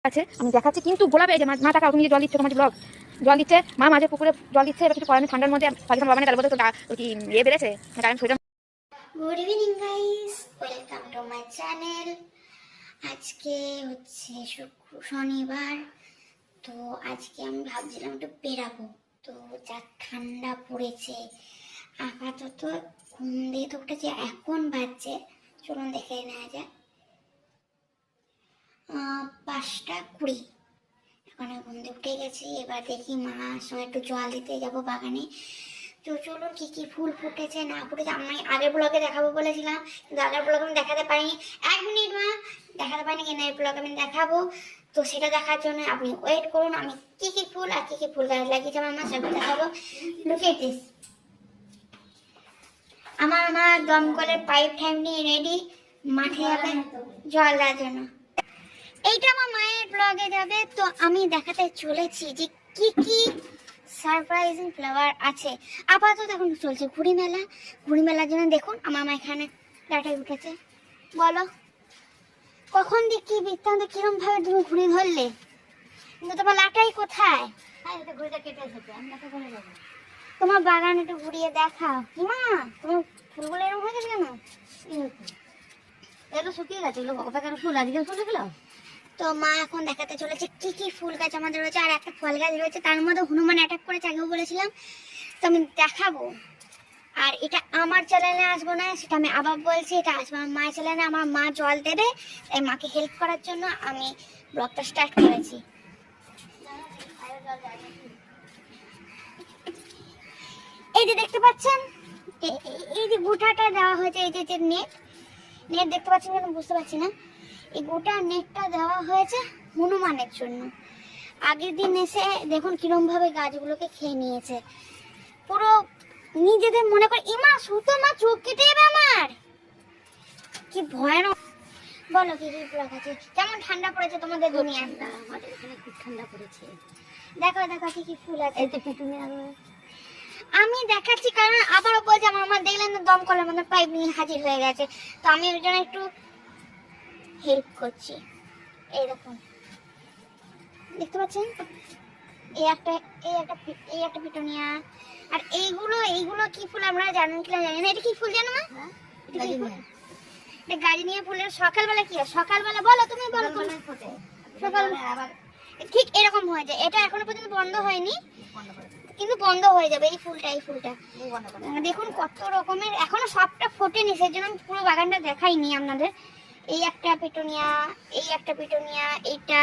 আছে আমি দেখাচ্ছি কিন্তু গোলাপে এই যে মা টাকা তুমি জল দিচ্ছ তোমার ব্লগ জল দিচ্ছে মা মাঝে পুকুরে জল দিচ্ছে এবার কিছু করেনি ঠান্ডার মধ্যে পাকিস্তান বাবা তার বলতে তো কি ইয়ে বেড়েছে কারণ সোজা। Good evening guys, welcome to my channel. আজকে হচ্ছে শনিবার, তো আজকে আমি ভাবছিলাম একটু বেরাবো। তো যা ঠান্ডা পড়েছে, আপাতত ঘুম দিয়ে তো উঠেছে, এখন বাজছে চলুন দেখে নেওয়া যায় 5:20। এখন ঘুম দিয়ে উঠে গেছি, এবার দেখি মার সঙ্গে একটু জল দিতে যাবো বাগানে। তো চলুন কি কি ফুল ফুটেছে না ফুটেছে আমি আগের ব্লগে দেখাবো বলেছিলাম, কিন্তু আগের ব্লগে আমি দেখাতে পারিনি। 1 মিনিট মা, দেখাতে পারিনি, কিন্তু এই ব্লগে আমি দেখাবো। তো সেটা দেখার জন্য আপনি ওয়েট করুন। আমি কি কি ফুল আর কি কি ফুল গাছ লাগিয়েছি আমার মা সব দেখাবো। Look at this. আমার দমকলের পাইপ টাইপ নিয়ে রেডি, মাঠে যাবে জল দেওয়ার জন্য। এইটা আমার মায়ের ব্লগে যাবে। তো আমি দেখাতে চলেছি যে কি কি সারপ্রাইজিং ফ্লাওয়ার আছে। আপাতত এখন চলছে ঘুড়ি মেলা। ঘুড়ি মেলার জন্য দেখুন আমার মা এখানে ডাটায় উঠেছে। বলো কখন দিয়ে কি বৃত্তান্ত কিরম ভাবে তুমি ঘুড়ি ধরলে, কিন্তু তোমার লাটাই কোথায়? ঘুড়িটা কেটে এসেছে, আমি লাটা করে যাবো। তোমার বাগান একটু ঘুরিয়ে দেখাও। কি মা তোমার ফুলগুলো এরকম হয়ে গেছে কেন? এগুলো শুকিয়ে গেছে, এগুলো অপেক্ষার ফুল আজকে ফুল গেল। তো মা এখন দেখাতে চলেছে কি কি ফুল গাছ আমাদের রয়েছে, আর একটা ফল গাছ রয়েছে, তার মধ্যে হনুমান অ্যাটাক করেছে আগেও বলেছিলাম, তো আমি দেখাবো। আর এটা আমার চ্যানেলে আসবো না, সেটা আমি আবার বলছি, এটা আসবো আমার মায়ের চ্যানেলে। আমার মা জল দেবে, তাই মাকে হেল্প করার জন্য আমি ব্লগটা স্টার্ট করেছি। এই যে দেখতে পাচ্ছেন, এই যে গোটাটা দেওয়া হয়েছে, এই যে নেট নেট দেখতে পাচ্ছেন কেন বুঝতে পারছি না। এই গোটা নেটটা দেওয়া হয়েছে হনুমানের জন্য। আগের দিন এসে দেখুন কিরম ভাবে গাছগুলোকে খেয়ে নিয়েছে, পুরো নিজেদের মনে করে ইমা সুতো মা চোখ কেটে যাবে আমার, কি ভয়ানক। বলো কি কি ফুল আছে, কেমন ঠান্ডা পড়েছে তোমাদের দুনিয়াটা? আমাদের এখানে খুব ঠান্ডা পড়েছে। দেখো দেখো কি কি ফুল আছে। এই তো পিটুনিয়া আমি দেখাচ্ছি, কারণ আবারও বলছি আমার মা দেখলেন তো দমকলের মধ্যে পাইপ নিয়ে হাজির হয়ে গেছে, তো আমি ওই জন্য একটু হেল্প করছি। এইরকম দেখতে পাচ্ছেন, এই একটা পিটুনিয়া। আর এইগুলো কি ফুল আমরা জানেন কিনা জানি না। এটা কি ফুল জানো মা? এটা গাজনিয়া ফুলের সকালবেলা কি হয়? সকালবেলা বলো তুমি, বলো সকালবেলা আবার ঠিক এরকম হয়ে যায়। এটা এখনো পর্যন্ত বন্ধ হয়নি, কিন্তু বন্ধ হয়ে যাবে। এই ফুলটা দেখুন কত রকমের, এখনো সবটা ফোটেনি, সেই জন্য পুরো বাগানটা দেখাইনি আপনাদের। এই একটা পিটুনিয়া, এইটা